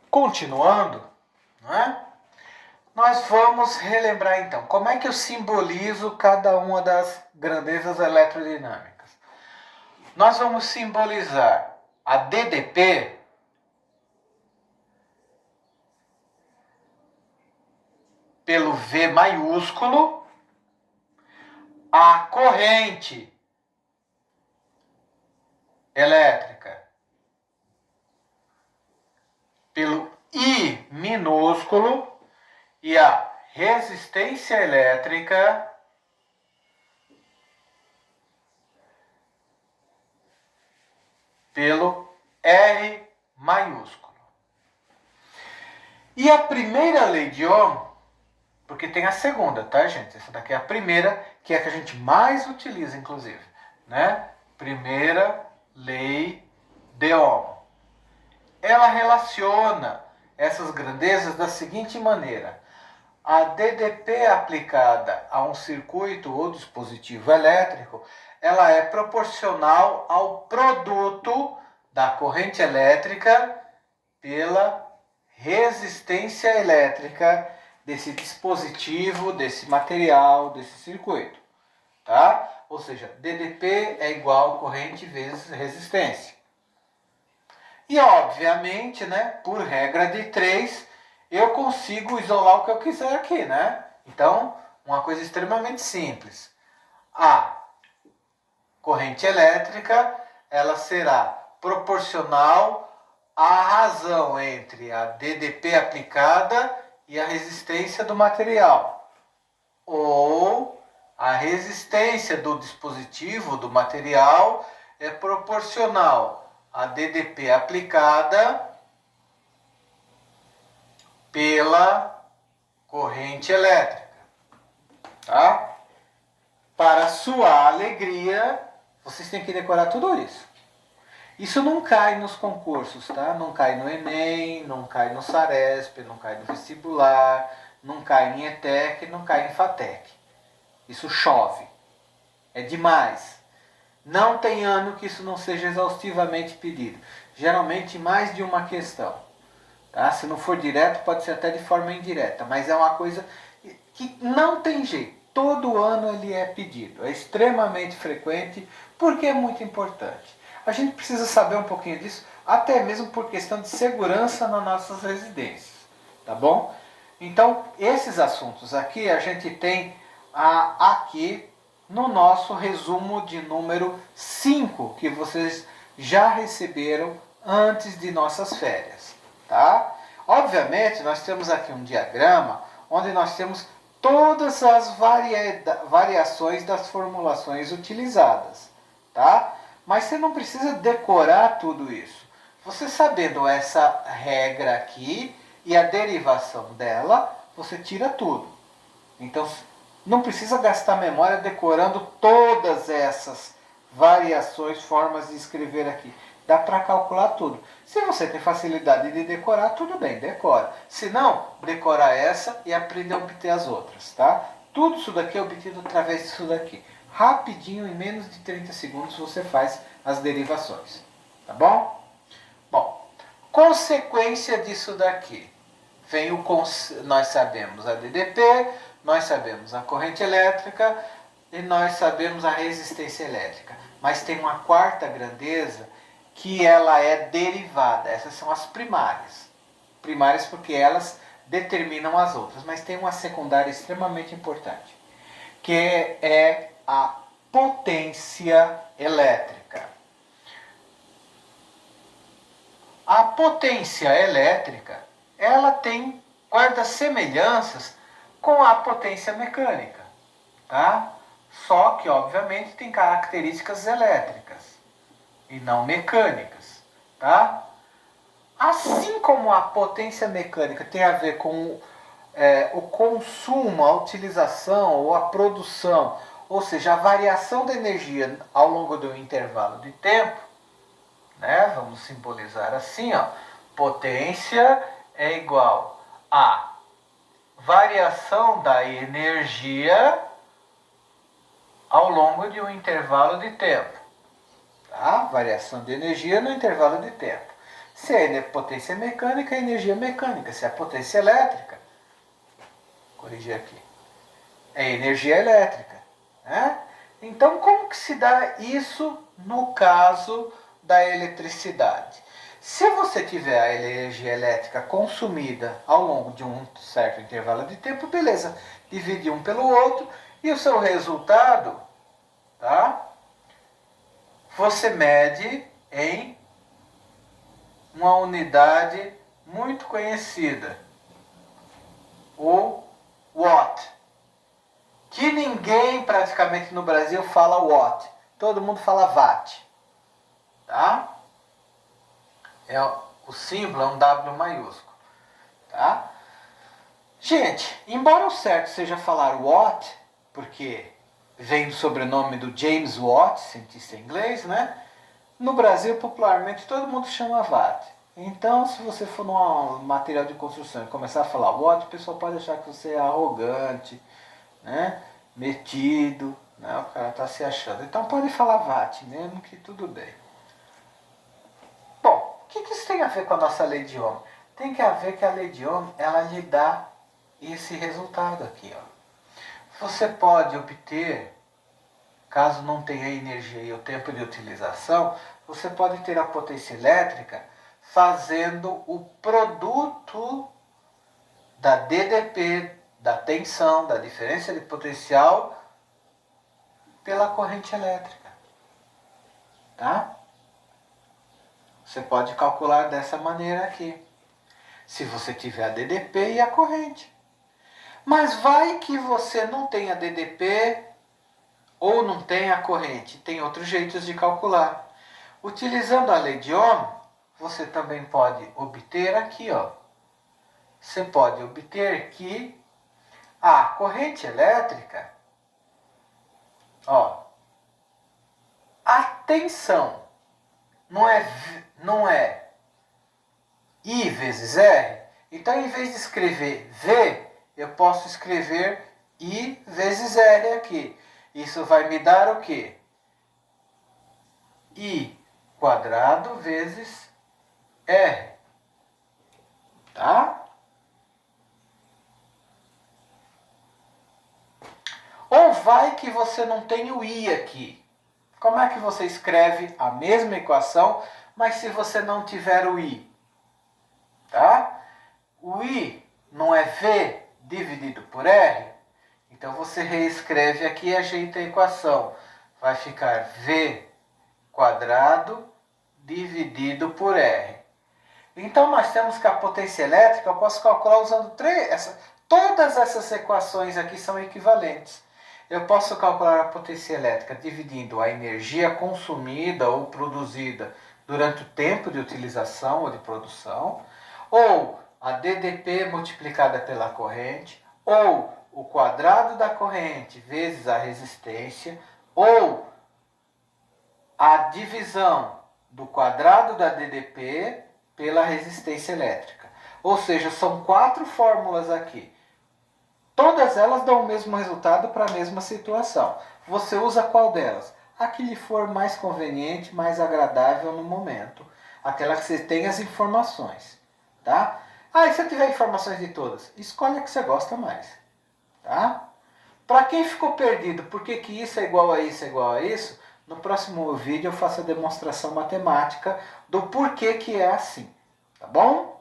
Continuando, né? Nós vamos relembrar então como é que eu simbolizo cada uma das grandezas eletrodinâmicas. Nós vamos simbolizar a DDP pelo V maiúsculo, a corrente elétrica pelo I minúsculo e a resistência elétrica pelo R maiúsculo. E a primeira lei de Ohm, porque tem a segunda, tá, gente? Essa daqui é a primeira, que é a que a gente mais utiliza, inclusive, né? Primeira lei de Ohm. Ela relaciona essas grandezas da seguinte maneira: a DDP aplicada a um circuito ou dispositivo elétrico, ela é proporcional ao produto da corrente elétrica pela resistência elétrica desse dispositivo, desse material, desse circuito, tá? Ou seja, DDP é igual a corrente vezes resistência. E obviamente, né, por regra de 3, eu consigo isolar o que eu quiser aqui, né? Então, uma coisa extremamente simples. A corrente elétrica, ela será proporcional à razão entre a DDP aplicada e a resistência do material. Ou a resistência do dispositivo, do material, é proporcional à DDP aplicada pela corrente elétrica, tá? Para sua alegria, vocês têm que decorar tudo isso. Isso não cai nos concursos, tá? Não cai no Enem, não cai no Saresp, não cai no vestibular, não cai em ETEC, não cai em FATEC. Isso chove. É demais. Não tem ano que isso não seja exaustivamente pedido. Geralmente mais de uma questão. Tá? Se não for direto, pode ser até de forma indireta, mas é uma coisa que não tem jeito. Todo ano ele é pedido. É extremamente frequente porque é muito importante. A gente precisa saber um pouquinho disso, até mesmo por questão de segurança nas nossas residências. Tá bom? Então, esses assuntos aqui a gente tem aqui no nosso resumo de número 5, que vocês já receberam antes de nossas férias. Tá? Obviamente, nós temos aqui um diagrama onde nós temos todas as variações das formulações utilizadas. Tá? Mas você não precisa decorar tudo isso. Você sabendo essa regra aqui e a derivação dela, você tira tudo. Então, não precisa gastar memória decorando todas essas variações, formas de escrever aqui. Dá para calcular tudo. Se você tem facilidade de decorar, tudo bem, decora. Se não, decora essa e aprende a obter as outras, tá? Tudo isso daqui é obtido através disso daqui. Rapidinho, em menos de 30 segundos, você faz as derivações. Tá bom? Bom, consequência disso daqui. Vem nós sabemos a DDP, nós sabemos a corrente elétrica e nós sabemos a resistência elétrica. Mas tem uma quarta grandeza que ela é derivada. Essas são as primárias. Primárias porque elas determinam as outras. Mas tem uma secundária extremamente importante, que é a potência elétrica. A potência elétrica, ela guarda semelhanças com a potência mecânica, tá? Só que, obviamente, tem características elétricas e não mecânicas, tá? Assim como a potência mecânica tem a ver com o consumo, a utilização ou a produção, ou seja, a variação da energia ao longo de um intervalo de tempo, né? Vamos simbolizar assim, ó. Potência é igual a variação da energia ao longo de um intervalo de tempo. Tá? Variação de energia no intervalo de tempo. Se é potência mecânica, é energia mecânica. Se é potência elétrica, corrigir aqui, é energia elétrica. Né? Então, como que se dá isso no caso da eletricidade? Se você tiver a energia elétrica consumida ao longo de um certo intervalo de tempo, beleza, divide um pelo outro e o seu resultado, tá? Você mede em uma unidade muito conhecida, o watt, que ninguém praticamente no Brasil fala watt, todo mundo fala watt, tá? O símbolo é um W maiúsculo, tá? Gente, embora o certo seja falar watt, porque vem do sobrenome do James Watt, cientista inglês, né? No Brasil, popularmente, todo mundo chama watt. Então, se você for num material de construção e começar a falar watt, o pessoal pode achar que você é arrogante, né? Metido, né? O cara está se achando. Então pode falar watt mesmo, que tudo bem. Bom, o que isso tem a ver com a nossa lei de Ohm? Tem que a ver que a lei de Ohm, ela lhe dá esse resultado aqui, ó. Você pode obter, caso não tenha energia e o tempo de utilização, você pode ter a potência elétrica fazendo o produto da DDP, da tensão, da diferença de potencial pela corrente elétrica. Tá? Você pode calcular dessa maneira aqui. Se você tiver a DDP e a corrente. Mas vai que você não tem a DDP ou não tem a corrente. Tem outros jeitos de calcular. Utilizando a lei de Ohm, você também pode obter aqui, ó. Você pode obter que a corrente elétrica, ó, a tensão não é I vezes R. Então, em vez de escrever V, eu posso escrever I vezes R aqui. Isso vai me dar o quê? I quadrado vezes R. Tá? Ou vai que você não tem o I aqui. Como é que você escreve a mesma equação, mas se você não tiver o I? Tá? O I não é V dividido por R? Então você reescreve aqui e ajeita a equação. Vai ficar V quadrado dividido por R. Então nós temos que a potência elétrica eu posso calcular usando todas essas equações aqui são equivalentes. Eu posso calcular a potência elétrica dividindo a energia consumida ou produzida durante o tempo de utilização ou de produção, ou a DDP multiplicada pela corrente, ou o quadrado da corrente vezes a resistência, ou a divisão do quadrado da DDP pela resistência elétrica. Ou seja, são 4 fórmulas aqui. Todas elas dão o mesmo resultado para a mesma situação. Você usa qual delas? A que lhe for mais conveniente, mais agradável no momento. Aquela que você tem as informações. Tá? E se eu tiver informações de todas? Escolhe a que você gosta mais. Tá? Para quem ficou perdido, por que isso é igual a isso, é igual a isso? No próximo vídeo eu faço a demonstração matemática do porquê que é assim. Tá bom?